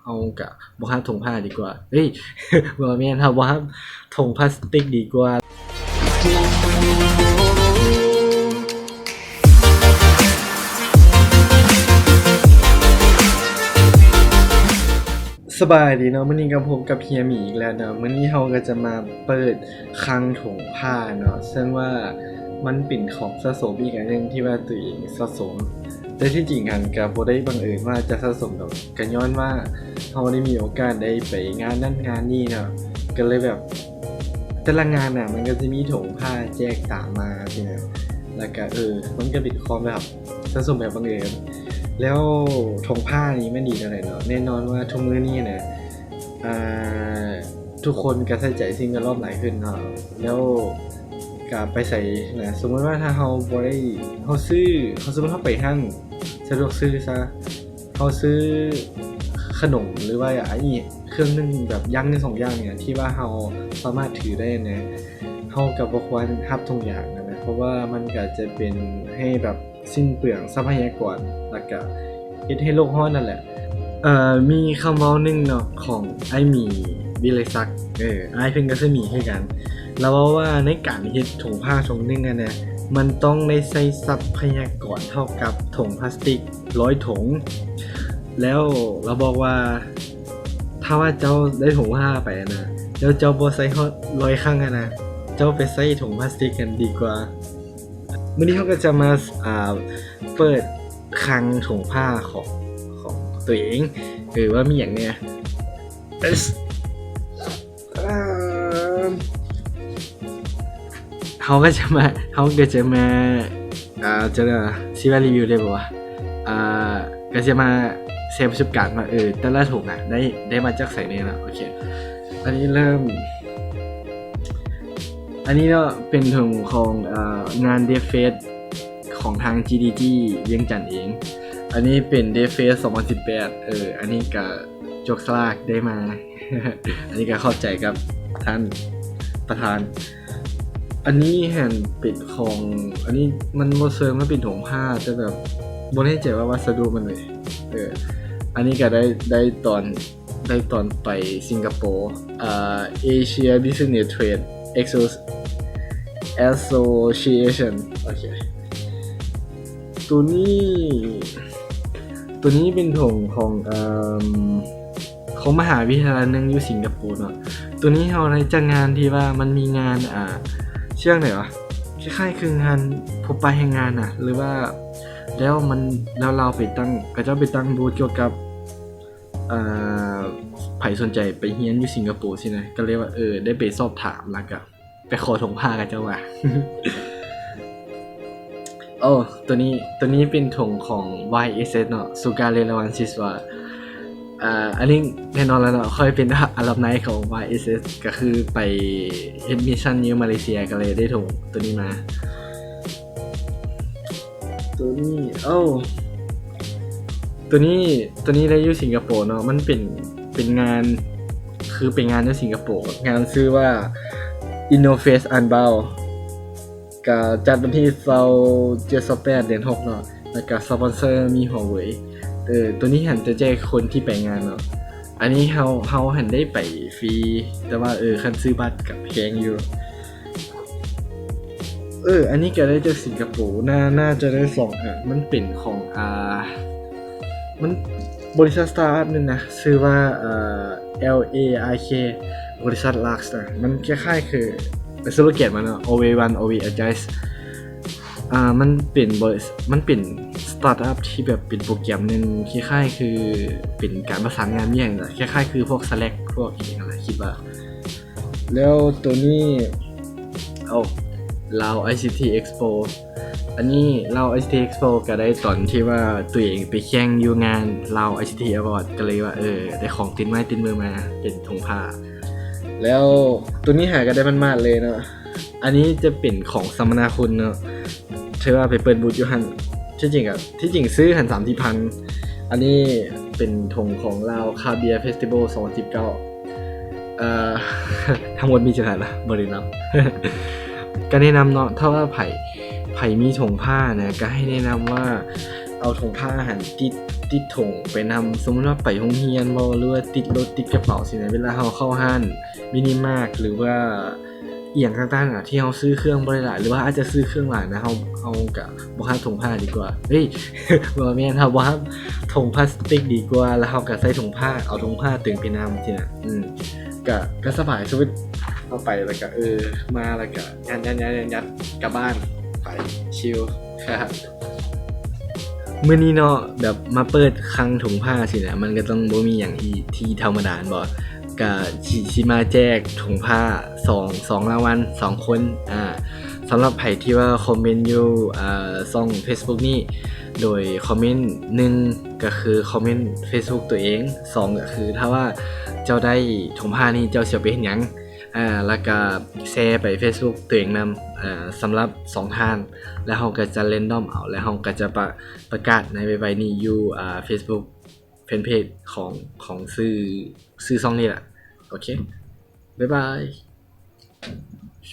เอากะบ่ฮับถุงผ้าดีกว่าเฮ้ย บ่แม่นครับบ่ฮับถุงพลาสติกดีกว่าสบายดีเนาะมื้อนี้ก็พบกับเฮียหมีอีกแล้วเนาะมื้อนี้เราก็จะมาเปิดคลังถุงผ้าเนาะซึ่งว่ามันเป็นของสะสมอีกอันหนึงที่ว่าตัวเองสะสมแต่ที่จริงหั้นก็บ่ได้บังเอิญว่าจะสะสมดอกก็ย้อนว่าเราได้มีโอกาสได้ไปงานนั้นงานนี้เนาะก็เลยแบบแต่ละงานน่ะมันก็จะมีถุงผ้าแจกตามมาสินะแล้วก็มันก็เป็นความแบบสะสมแบบบังเอิญแล้วถุงผ้านี้มันดีจังไดเนาะแน่นอนว่าทุกมื้อนี้นะทุกคนก็ใส่ใจสิ่งแวดล้อมหลายขึ้นเนาะแล้วก็ไปใส่นะสมมุติว่าถ้าเราบ่ได้เราซื้อสมมุติเราไปห้างสะดวกซื้อซะเราซื้อขนมหรือว่าอันนี้เครื่องนึ่งแบบอย่างหนึ่งสองอย่างเนี่ยที่ว่าเราสามารถถือได้นะเราก็บ่ควรรับทุกอย่างนะเพราะว่ามันก็จะเป็นให้แบบสิ้นเปลืองทรัพยากรแล้วก็เฮ็ดให้โลกร้อนนั่นแหละมีคำเว้าหนึ่งเนาะของไอ้หมีวิไลศักดิ์อ้ายเพิ่นก็คือหมีคือกันแล้วเว้าว่าในการเฮ็ดถุงผ้าถุงหนึงอะนะมันต้องได้ใช้ทรัพยากรเท่ากับถุงพลาสติก100ถุงแล้วเราบอกว่าถ้าว่าเจ้าได้ถุงผ้าไปอะนะแล้วเจ้าบ่ใช้ฮอด100ครั้งอะนะเจ้าไปใช้ถุงพลาสติกกันดีกว่ามื้อนี้เราก็จะมาเปิดคลังถุงผ้าของตัวเองว่ามีหยังแหน่เขาก็จะมาจะสิว่ารีวิวได้บ่วะก็จะมาแชร์ประสบการณ์ว่าแต่ละถุงอะได้มาจากไสแหน่ล่ะโอเคอันนี้เนาะเป็นถุงของงาน Dev Fest ของทาง GDG เวียงจันทน์เองอันนี้เป็น Dev Fest 2018อันนี้ก็จกสลากได้มา อันนี้ก็เข้าใจกับท่านประธานอันนี้แห่นเป็นของอันนี้มันบ่เชิงว่าเป็นถุงผ้าแต่แบบบ่แน่ใจว่าวัสดุมันเลยอันนี้ก็ได้ตอนไปสิงคโปร์Asia Business Trade Association โอเคตัวนี้เป็นถุงของมหาวิทยาลัยนึงอยู่สิงคโปร์เนาะตัวนี้เฮาได้จัดงานที่ว่ามันมีงานเชื่องไหนวะคล้ายๆคืองานพบปะแห่งงานน่ะหรือว่าแล้วเราไปตั้งก็จะไปตั้งบูธเกี่ยวกับไผสนใจไปเรียนอยู่สิงคโปร์สินะก็เลยว่าได้ไปสอบถามแล้วก็ไปขอถุงผ้ากับเจ้าว่า โอ้ตัวนี้เป็นถุงของ YSS เนาะ Sugar Relevansis ว่าอันนี้แน่นอนแล้วเนาะค่อยเป็นอัลลัมไนของ YSS ก็คือไปเฮ็ดมิชชั่นอยู่มาเลเซียก็เลยได้ถุงตัวนี้มาตัวนี้ได้อยู่สิงคโปร์เนาะมันเป็นงานคือเป็นงานที่สิงคโปร์งานชื่อว่า Innofest Unbound ก็จัดวันที่27-28เดือน6เนาะแล้วก็สปอนเซอร์มีหัวเว่ยตัวนี้หันจะแจกคนที่ไปงานเนาะอันนี้เฮาหันได้ไปฟรีแต่ว่าคันซื้อบัตรกับแพงอยู่อันนี้ก็ได้จากสิงคโปร์น่าจะได้2อันมันเป็นของมันบริษัทสตาร์ทอัพนึงนะชื่อว่าLARK บริษัท Lux นะมันคล้ายๆคือสโลแกนมันเนาะ always run always adjust มันเป็นสตาร์ทอัพที่แบบเป็นโปรแกรมนึงคล้ายๆคือเป็นการประสานงานอย่างคล้ายๆคือพวก Slack พวกนี้อะไรคิดว่าแล้วตัวนี้Lao ICT Expo อันนี้Lao ICT Expo ก็ได้ตอนที่ว่าตัวเองไปแข่งอยู่งานLao ICT Award ก็เลยว่าได้ของติดไม้ติดมือมาเป็นถุงผ้าแล้วตัวนี้หาก็ได้มันมากเลยเนาะอันนี้จะเป็นของสัมมนาคุณเนาะเธอว่าไปเปิดบูธอยู่หั่นที่จริงซื้อหั่น 3-4,000 อันนี้เป็นธงของLao Career Festival 2019ทั้งหมดมีจังได๋ล่ะบ่ได้นับ ก็แนะนำเนาะถ้าว่าไผมีถุงผ้านะก็ให้แนะนำว่าเอาถุงผ้าหั่น ติดถุงไปนำสมมุติว่าไปโรงเรียนบ่หรือว่าติดรถติดกระเป๋าสินะเวลาเราเข้าห้านมินิมาร์ทหรือว่าอีหยังต่างๆที่เราซื้อเครื่องบ่ได้หลายหรือว่าอาจจะซื้อเครื่องหลายนะเราก็บ่หาถุงผ้าดีกว่าเฮ้ย บ่แม่นครับบ่หาถุงพลาสติกดีกว่าแล้วเราก็ใส่ถุงผ้าเอาถุงผ้าตึงไปนำสินะก็สบายชีวิตเอาไปแล้วก็มาแล้วก็ยัดกลับบ้านไปชิลครับมื้อนี้เนาะแบบมาเปิดคลังถุงผ้าสินะมันก็ต้องบ่มีหยังที่ธรรมดาบ่ก็สิมาแจกถุงผ้า2รางวัล2คนสำหรับไผที่ว่าคอมเมนต์อยู่ช่อง Facebook นี้โดยคอมเมนต์1ก็คือคอมเมนต์ Facebook ตัวเอง2ก็คือถ้าว่าเจ้าได้ถุงผ้านี้เจ้าสิเอาไปเฮ็ดหยังแล้วก็แชร์ไป Facebook ตัวเองนำสำหรับ2ท่านแล้วเราก็จะเรนดอมเอาแล้วเราก็จะประกาศในไว้นี้อยู่Facebook แฟนเพจของชื่อช่องนี้แหละโอเคบ๊ายบาย